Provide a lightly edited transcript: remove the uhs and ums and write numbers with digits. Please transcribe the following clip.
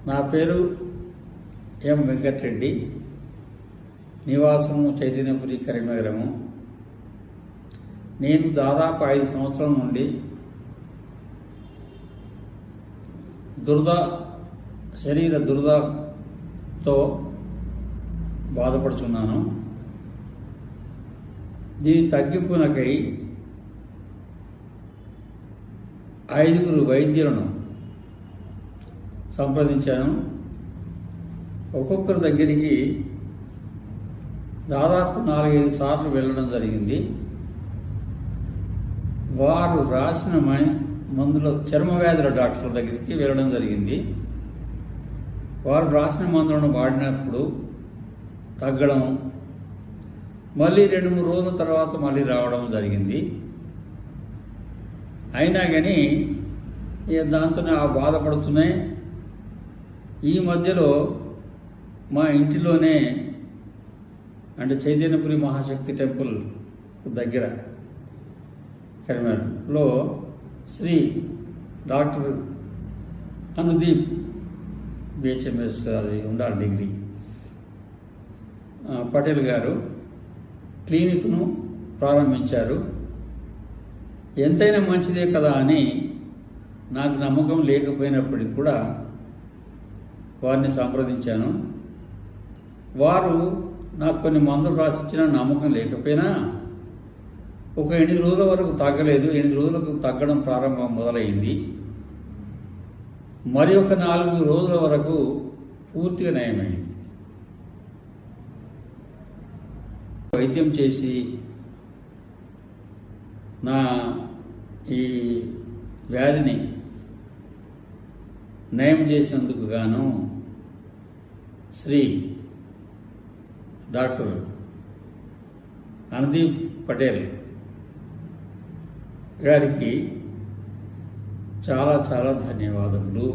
నా పేరు ఎం వెంకటరెడ్డి, నివాసము చైతన్యపురి, కరీంనగరము. నేను దాదాపు 5 సంవత్సరాల నుండి శరీర దురదతో బాధపడుతున్నాను. దీని తగ్గింపునకై 5 వైద్యులను సంప్రదించాను. ఒక్కొక్కరి దగ్గరికి దాదాపు 4-5 సార్లు వెళ్ళడం జరిగింది. వారు రాసిన మందుల చర్మ వ్యాధుల డాక్టర్ దగ్గరికి వెళ్ళడం జరిగింది. వారు రాసిన మందులను వాడినప్పుడు తగ్గడం, మళ్ళీ 2-3 రోజుల తర్వాత మళ్ళీ రావడం జరిగింది. అయినా కానీ దాంతోనే బాధపడుతున్నాయి. ఈ మధ్యలో మా ఇంటిలోనే, అంటే చైతన్యపురి మహాశక్తి టెంపుల్ దగ్గర కరీంనగర్లో శ్రీ డాక్టర్ అనుదీప్ బిహెచ్ఎంఎస్, అది ఉండాలి డిగ్రీ, పటేల్ గారు క్లినిక్ను ప్రారంభించారు. ఎంతైనా మంచిదే కదా అని నాకు నమ్మకం లేకపోయినప్పటికీ కూడా వారిని సంప్రదించాను. వారు నాకు కొన్ని మందులు రాసిచ్చిన నమ్మకం లేకపోయినా ఒక 8 రోజుల వరకు తగ్గలేదు. 8 రోజులకు తగ్గడం ప్రారంభం మొదలైంది. మరి ఒక 4 రోజుల వరకు పూర్తిగా నయమైంది. వైద్యం చేసి నా ఈ వ్యాధిని నయం చేసినందుకు గాను శ్రీ డాక్టర్ అనుదీప్ పటేల్ గారికి చాలా చాలా ధన్యవాదములు.